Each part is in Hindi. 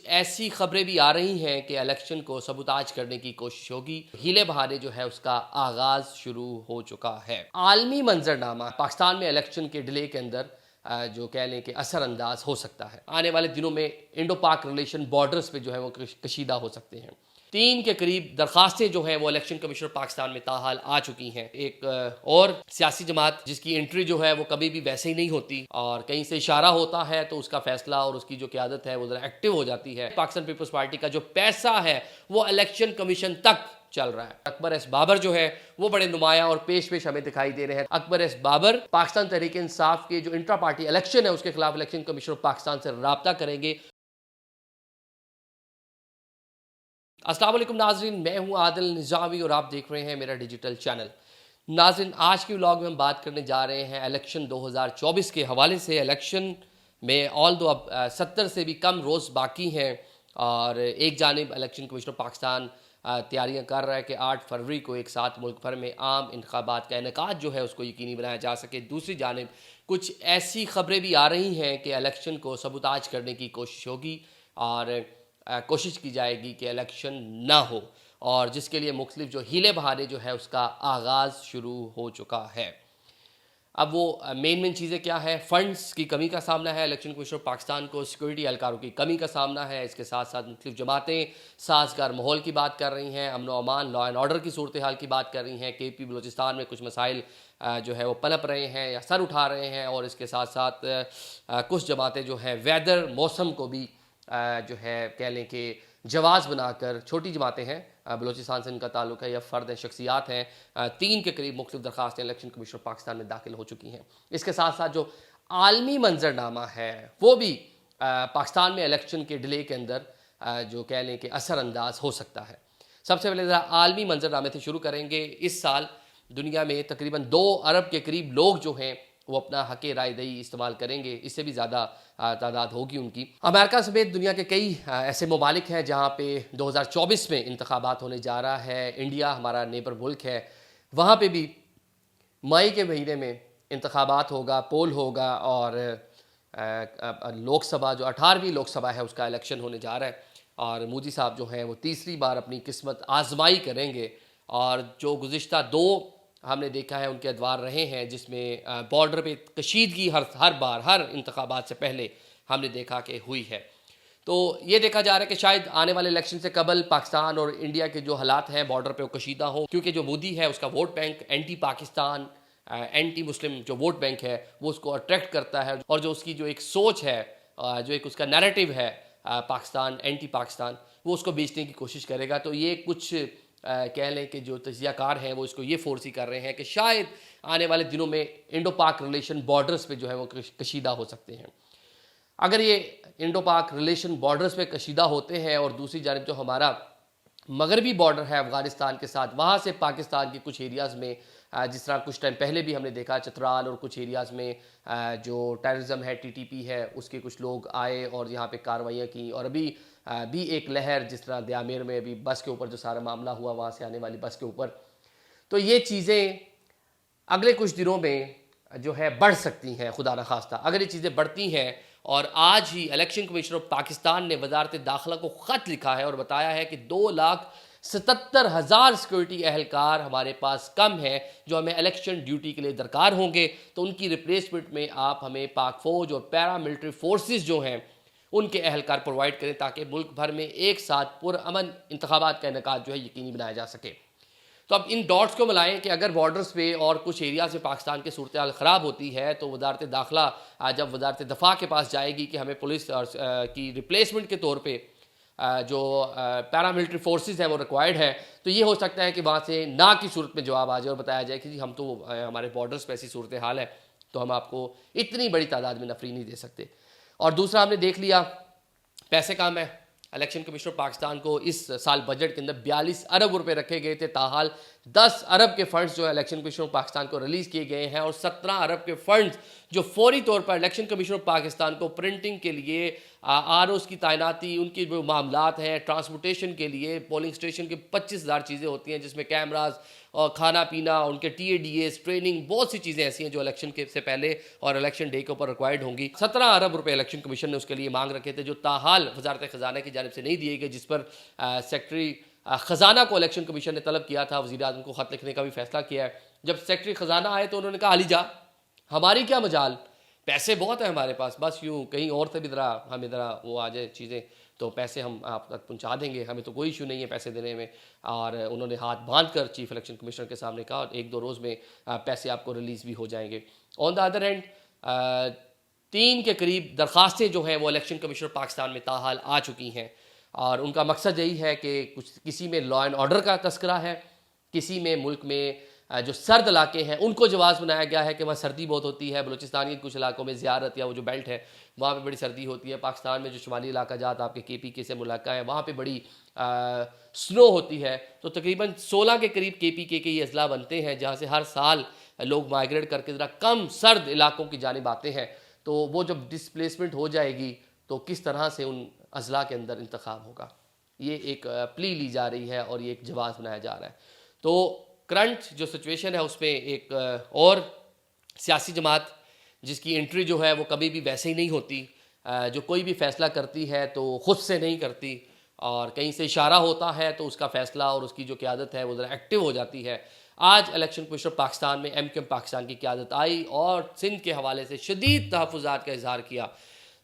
ऐसी खबरें भी आ रही हैं कि इलेक्शन को सबूताज करने की कोशिश होगी। हीले बहाने जो है उसका आगाज शुरू हो चुका है। आलमी मंजरनामा पाकिस्तान में इलेक्शन के डिले के अंदर जो कह लें कि असरअंदाज हो सकता है। आने वाले दिनों में इंडो पाक रिलेशन बॉर्डर्स पे जो है वो कशीदा हो सकते हैं। 3 के करीब दरखास्तें जो हैं वो इलेक्शन कमिश्नर पाकिस्तान में ताहाल आ चुकी हैं। एक और सियासी जमात जिसकी एंट्री जो है वो कभी भी वैसे ही नहीं होती और कहीं से इशारा होता है तो उसका फैसला और उसकी जो क़यादत है वो ज़रा एक्टिव हो जाती है। पाकिस्तान पीपल्स पार्टी का जो पैसा है वो इलेक्शन कमीशन तक चल रहा है। अकबर एस बाबर जो है वो बड़े नुमाया और पेश हमें दिखाई दे रहे हैं। अकबर एस बाबर पाकिस्तान तहरीक इंसाफ के जो इंट्रा पार्टी इलेक्शन है उसके खिलाफ इलेक्शन कमिश्नर पाकिस्तान से राब्ता करेंगे। अस्सलाम वालेकुम नाजरीन, मैं हूं आदिल निज़ामी और आप देख रहे हैं मेरा डिजिटल चैनल। नाजरीन, आज के व्लॉग में हम बात करने जा रहे हैं इलेक्शन 2024 के हवाले से। इलेक्शन में ऑल दो अब 70 से भी कम रोज़ बाकी हैं और एक जानिब इलेक्शन कमिश्नर पाकिस्तान तैयारियां कर रहा है कि 8 फरवरी को एक साथ मुल्क भर में आम इंतखाबात का इनेकाद जो है उसको यकीनी बनाया जा सके। दूसरी जानिब कुछ ऐसी खबरें भी आ रही हैं कि इलेक्शन को सबूताज करने की कोशिश होगी और कोशिश की जाएगी कि इलेक्शन ना हो और जिसके लिए मुख्तलिफ जो हीले बहाने जो है उसका आगाज़ शुरू हो चुका है। अब वो मेन चीज़ें क्या है? फंड्स की कमी का सामना है इलेक्शन कमिश्नर पाकिस्तान को, सिक्योरिटी एहलकारों की कमी का सामना है। इसके साथ साथ मुख्तलिफ जमातें साजगार माहौल की बात कर रही हैं, अमन व अमान, लॉ एंड ऑर्डर की सूरत हाल की बात कर रही हैं। KP बलूचिस्तान में कुछ मसाइल जो है वो पनप रहे हैं या सर उठा रहे हैं और इसके साथ साथ कुछ जमातें जो है वेदर मौसम को भी जो है कह लें कि जवाज़ बनाकर, छोटी जमातें हैं, बलूचिस्तान से इनका ताल्लुक है या फ़र्द शख्सियात हैं, 3 के करीब मुख्तलिफ दरखास्तें इलेक्शन कमिश्नर पाकिस्तान में दाखिल हो चुकी हैं। इसके साथ साथ जो आलमी मंजरनामा है वो भी पाकिस्तान में इलेक्शन के डिले के अंदर जो कह लें कि असरअंदाज हो सकता है। सबसे पहले ज़रा आलमी मंजरनामे से शुरू करेंगे। इस साल दुनिया में तकरीबन 2 अरब के करीब लोग जो हैं वो अपना हक राय दही इस्तेमाल करेंगे, इससे भी ज़्यादा तादाद होगी उनकी। अमेरिका समेत दुनिया के कई ऐसे ममालिक हैं जहाँ पे 2024 में इंतखाबात होने जा रहा है। इंडिया हमारा नेबर मुल्क है, वहाँ पे भी मई के महीने में इंतखाबात होगा, पोल होगा और लोकसभा जो 18वीं लोकसभा है उसका इलेक्शन होने जा रहा है और मोदी साहब जो हैं वो तीसरी बार अपनी किस्मत आजमाई करेंगे। और जो गुज़िश्ता 2 हमने देखा है उनके अदवार रहे हैं जिसमें बॉर्डर पे कशीदगी हर बार हर इंतखाबात से पहले हमने देखा कि हुई है। तो ये देखा जा रहा है कि शायद आने वाले इलेक्शन से कबल पाकिस्तान और इंडिया के जो हालात हैं बॉर्डर पे वो कशीदा हों, क्योंकि जो मोदी है उसका vote bank anti Pakistan, anti Muslim जो वोट बैंक है वो उसको अट्रैक्ट करता है और जो उसकी जो एक सोच है, जो एक उसका नैरेटिव है पाकिस्तान एंटी पाकिस्तान, वो उसको बेचने की कोशिश करेगा। तो ये कुछ कह लें कि जो तजियाकार हैं वो इसको ये फोर्स कर रहे हैं कि शायद आने वाले दिनों में इंडो पाक रिलेशन बॉर्डर्स पे जो है वो कशीदा हो सकते हैं। अगर ये इंडो पाक रिलेशन बॉर्डर्स पे कशीदा होते हैं और दूसरी जानिब जो हमारा मगरबी बॉर्डर है अफ़गानिस्तान के साथ, वहाँ से पाकिस्तान के कुछ एरियाज़ में जिस तरह कुछ टाइम पहले भी हमने देखा चतराल और कुछ एरियाज़ में जो टेररिज्म है, TTP है, उसके कुछ लोग आए और यहाँ पे कार्रवाइयाँ की और अभी भी एक लहर जिस तरह दयामेर में अभी बस के ऊपर जो सारा मामला हुआ वहाँ से आने वाली बस के ऊपर, तो ये चीज़ें अगले कुछ दिनों में जो है बढ़ सकती हैं। खुदा न खास्ता अगर ये चीज़ें बढ़ती हैं और आज ही इलेक्शन कमिश्नर पाकिस्तान ने वजारत दाखिला को ख़त लिखा है और बताया है कि 2,77,000 सिक्योरिटी एहलकार हमारे पास कम है जो हमें इलेक्शन ड्यूटी के लिए दरकार होंगे, तो उनकी रिप्लेसमेंट में आप हमें पाक फ़ौज और पैरामिलिट्री फोर्सेस जो हैं उनके एहलकार प्रोवाइड करें ताकि मुल्क भर में एक साथ पुरअमन इंतखाबात का इनेकाद जो है यकीनी बनाया जा सके। तो अब इन डॉट्स को मिलाएं कि अगर बॉर्डर्स पे और कुछ एरिया से पाकिस्तान की सूरत हाल ख़राब होती है तो वजारत दाखिला जब वजारत दफ़ा के पास जाएगी कि हमें पुलिस की रिप्लेसमेंट के तौर पे जो पैरामिलिट्री फोर्सेस हैं वो रिक्वायर्ड है, तो ये हो सकता है कि वहाँ से ना की सूरत में जवाब आ जाए और बताया जाए कि जी हम तो हमारे बॉर्डर्स पर ऐसी सूरत हाल है तो हम आपको इतनी बड़ी तादाद में नफरी नहीं दे सकते। और दूसरा हमने देख लिया पैसे कम है। इलेक्शन कमिश्नर पाकिस्तान को इस साल बजट के अंदर 42 अरब रुपए रखे गए थे, ताहाल 10 अरब के फंड्स जो है इलेक्शन कमिश्नर पाकिस्तान को रिलीज़ किए गए हैं और 17 अरब के फंड्स जो फौरी तौर पर इलेक्शन कमिश्नर पाकिस्तान को प्रिंटिंग के लिए, ROs की तैनाती, उनकी जो मामलात हैं, ट्रांसपोर्टेशन के लिए, पोलिंग स्टेशन के 25,000 चीज़ें होती हैं जिसमें कैमराज और खाना पीना, उनके TADS, ट्रेनिंग, बहुत सी चीज़ें ऐसी हैं जो इलेक्शन के से पहले और इलेक्शन डे के ऊपर रिक्वायर्ड होंगी। 17 अरब रुपए इलेक्शन कमीशन ने उसके लिए मांग रखे थे जो ताहाल वजारत ख़जाना की जानिब से नहीं दिए गए, जिस पर सेक्रेटरी ख़जाना को इलेक्शन कमीशन ने तलब किया था, वज़ीर आज़म को ख़त लिखने का भी फैसला किया है। जब सेक्रेटरी ख़जाना आए तो उन्होंने कहा अली जा, हमारी क्या मजाल, पैसे बहुत है हमारे पास, बस यूँ कहीं और से भी ज़रा हमें ज़रा वो आ जाए चीज़ें तो पैसे हम आप तक पहुंचा देंगे, हमें तो कोई इशू नहीं है पैसे देने में। और उन्होंने हाथ बांध कर चीफ इलेक्शन कमिश्नर के सामने कहा 1-2 रोज़ में पैसे आपको रिलीज़ भी हो जाएंगे। ऑन द अदर हैंड 3 के करीब दरख्वास्तें जो हैं वो इलेक्शन कमिश्नर पाकिस्तान में ताहाल आ चुकी हैं और उनका मकसद यही है कि किसी में लॉ एंड ऑर्डर का तस्करा है, किसी में मुल्क में जो सर्द इलाके हैं उनको जवाब बनाया गया है कि वहाँ सर्दी बहुत होती है। बलूचिस्तान के कुछ इलाकों में ज़ियारत या वो जो बेल्ट है वहाँ पे बड़ी सर्दी होती है। पाकिस्तान में जो शुमाली इलाका जात आपके KPK से मुलाका है वहाँ पे बड़ी स्नो होती है। तो तकरीबन 16 के करीब KPK के ये अजला बनते हैं जहाँ से हर साल लोग माइग्रेट करके ज़रा कम सर्द इलाकों की जानिब आते हैं। तो वो जब डिसप्लेसमेंट हो जाएगी तो किस तरह से उन अजला के अंदर इंतखाब होगा, ये एक प्ली ली जा रही है और ये एक जवाब बनाया जा रहा है। तो करंट जो सिचुएशन है उसमें एक और सियासी जमात जिसकी एंट्री जो है वो कभी भी वैसे ही नहीं होती, जो कोई भी फैसला करती है तो ख़ुद से नहीं करती और कहीं से इशारा होता है तो उसका फ़ैसला और उसकी जो क़यादत है वो ज़रा एक्टिव हो जाती है। आज इलेक्शन कमीशन पाकिस्तान में MKM पाकिस्तान की क़यादत आई और सिंध के हवाले से शदीद तहफ़्फ़ुज़ात का इज़हार किया।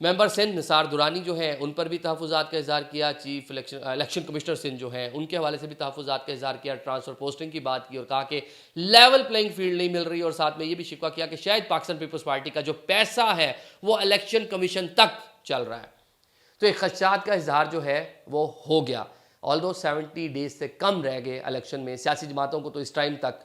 मेंबर सिंध निसार दुरानी जो हैं उन पर भी तहफ़्फ़ुज़ात का इज़हार किया। चीफ इलेक्शन कमिश्नर सिंध जो हैं उनके हवाले से भी तहफ़्फ़ुज़ात का इज़हार किया। ट्रांसफ़र पोस्टिंग की बात की और कहा कि लेवल प्लेइंग फील्ड नहीं मिल रही और साथ में ये भी शिकवा किया कि शायद पाकिस्तान पीपल्स पार्टी का जो पैसा है वो इलेक्शन कमीशन तक चल रहा है। तो एक खदशात का इज़हार जो है वो हो गया। ऑल्दो 70 डेज से कम रह गए इलेक्शन में। सियासी जमातों को तो इस टाइम तक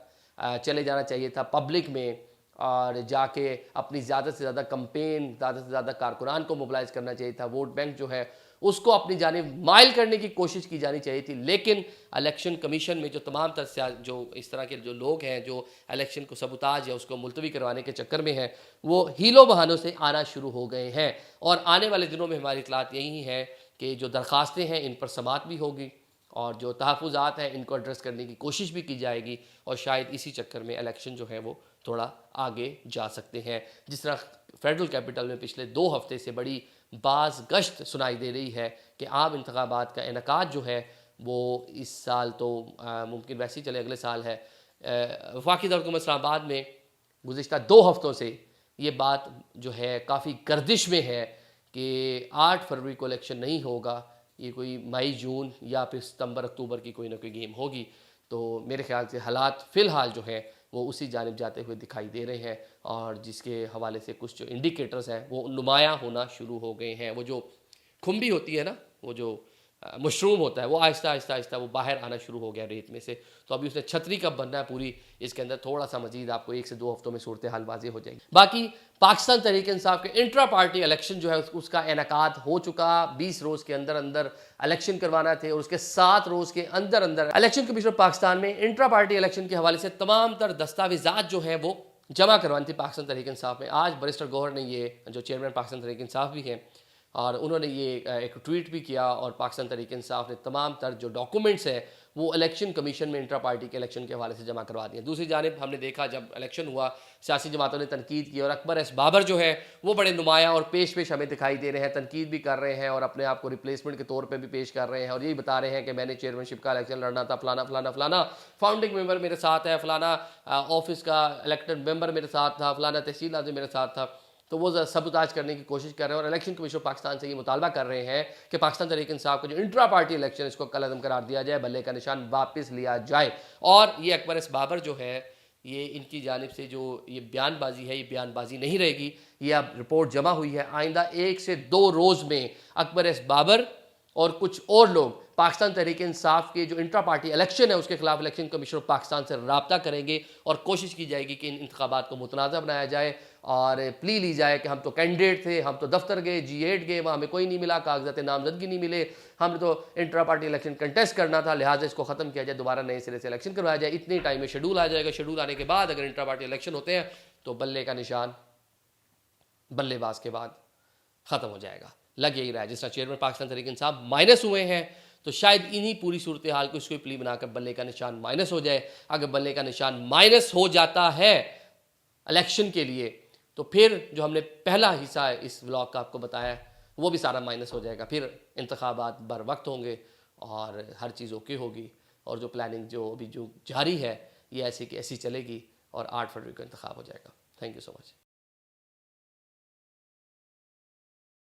चले जाना चाहिए था पब्लिक में और जाके अपनी ज़्यादा से ज़्यादा कंपेन, ज़्यादा से ज़्यादा कारकुनान को मोबिलाइज़ करना चाहिए था। वोट बैंक जो है उसको अपनी जानिब माइल करने की कोशिश की जानी चाहिए थी। लेकिन इलेक्शन कमीशन में जो तमाम जो इस तरह के जो लोग हैं जो इलेक्शन को सबूताज या उसको मुलतवी करवाने के चक्कर में हैं वो हीलो बहानों से आना शुरू हो गए हैं। और आने वाले दिनों में हमारी इतलात यही है कि जो दरख्वास्तें हैं इन पर समाअत भी होगी और जो तहफ़्फ़ुज़ात हैं इनको एड्रेस करने की कोशिश भी की जाएगी और शायद इसी चक्कर में इलेक्शन जो है वो थोड़ा आगे जा सकते हैं। जिस तरह फेडरल कैपिटल में पिछले 2 हफ्ते से बड़ी बाज़ गश्त सुनाई दे रही है कि आम इंतखाबात का इनेकाद जो है वो इस साल तो मुमकिन वैसे ही चले अगले साल है। वफाकी दौर इस्लामाबाद में गुज़िश्ता 2 हफ्तों से ये बात जो है काफ़ी गर्दिश में है कि 8 फरवरी को इलेक्शन नहीं होगा, ये कोई मई जून या फिर सितंबर अक्टूबर की कोई ना कोई गेम होगी। तो मेरे ख्याल से हालात फ़िलहाल जो है वो उसी जानिब जाते हुए दिखाई दे रहे हैं और जिसके हवाले से कुछ जो इंडिकेटर्स हैं वो नुमायाँ होना शुरू हो गए हैं। वो जो खुम्बी होती है ना, वो जो मशरूम होता है वो आहिस्ता आहिस्ता आहिस्ता वो बाहर आना शुरू हो गया रेत में से। तो अभी उसने छतरी कब बनना है पूरी, इसके अंदर थोड़ा सा मजीद आपको 1 से 2 हफ्तों में सूरत हाल वाज़ेह हो जाएगी। बाकी पाकिस्तान तहरीक इंसाफ के इंट्रा पार्टी इलेक्शन जो है उसका इनेकाद हो चुका। 20 रोज़ के अंदर अंदर इलेक्शन करवाना थे और उसके 7 रोज़ के अंदर अंदर इलेक्शन कमीशन पाकिस्तान में इंट्रा पार्टी इलेक्शन के हवाले से तमाम तर दस्तावेज़ात जो हैं वो जमा करवानी थी पाकिस्तान तहरीक इंसाफ में। आज बैरिस्टर गौहर ने ये जो चेयरमैन पाकिस्तान तहरीक इंसाफ भी हैं और उन्होंने ये एक ट्वीट भी किया और पाकिस्तान तहरीक इंसाफ ने तमाम तर जो डॉक्यूमेंट्स हैं वो इलेक्शन कमीशन में इंट्रा पार्टी के इलेक्शन के हवाले से जमा करवा दिए। दूसरी जानिब हमने देखा जब इलेक्शन हुआ सियासी जमातों ने तनकीद की और अकबर एस बाबर जो है वो बड़े नुमायाँ और पेश हमें दिखाई दे रहे हैं, तनकीद भी कर रहे हैं और अपने आप को रिप्लेसमेंट के तौर पर भी पेश कर रहे हैं और यही बता रहे हैं कि मैंने चेयरमैनशिप का इलेक्शन लड़ना था, फलाना फलाना फलाना फाउंडिंग मेंबर मेरे साथ है, फलाना ऑफिस का इलेक्टेड मेंबर मेरे साथ था, फलाना तहसील आदमी मेरे साथ था। तो वो सबूताज करने की कोशिश कर रहे हैं और इलेक्शन कमीशन पाकिस्तान से ये मुतालबा कर रहे हैं कि पाकिस्तान तहरीक इंसाफ का जो इंट्रा पार्टी इलेक्शन इसको कलअदम करार दिया जाए, बल्ले का निशान वापस लिया जाए। और ये अकबर एस बाबर जो है ये इनकी जानिब से जो ये बयानबाजी है ये बयानबाजी नहीं रहेगी। ये अब रिपोर्ट जमा हुई है, आइंदा 1 से 2 रोज़ में अकबर एस बाबर और कुछ और लोग पाकिस्तान तहरीक इंसाफ के जो इंट्रा पार्टी इलेक्शन है उसके खिलाफ इलेक्शन कमीशन पाकिस्तान से रब्ता करेंगे और कोशिश की जाएगी कि इन इंतखाबात को मुतनाज़ा बनाया जाए और प्ली ली जाए कि हम तो कैंडिडेट थे, हम तो दफ्तर गए, G8 गए, वहाँ हमें कोई नहीं मिला, कागजात नामजदगी नहीं मिले, हमने तो इंट्रा पार्टी इलेक्शन कंटेस्ट करना था, लिहाजा इसको ख़त्म किया जाए, दोबारा नए सिरे से इलेक्शन करवाया जाए। इतने टाइम में शेड्यूल आ जाएगा, शेड्यूल आने के बाद अगर इंट्रा पार्टी इलेक्शन होते हैं तो बल्ले का निशान बल्लेबाज के बाद ख़त्म हो जाएगा। लग यही रहा है जिस तरह चेयरमैन पाकिस्तान तहरीक इंसाफ माइनस हुए हैं तो शायद इन्हीं पूरी सूरत हाल को इसको प्ली बनाकर बल्ले का निशान माइनस हो जाए। अगर बल्ले का निशान माइनस हो जाता है इलेक्शन के लिए तो फिर जो हमने पहला हिस्सा इस व्लॉग का आपको बताया वो भी सारा माइनस हो जाएगा। फिर इंतखाबात बर वक्त होंगे और हर चीज़ ओके होगी, और जो प्लानिंग जो अभी जो जारी है ये ऐसी की ऐसी चलेगी और 8 फरवरी को इंतखाब हो जाएगा। Thank you so much.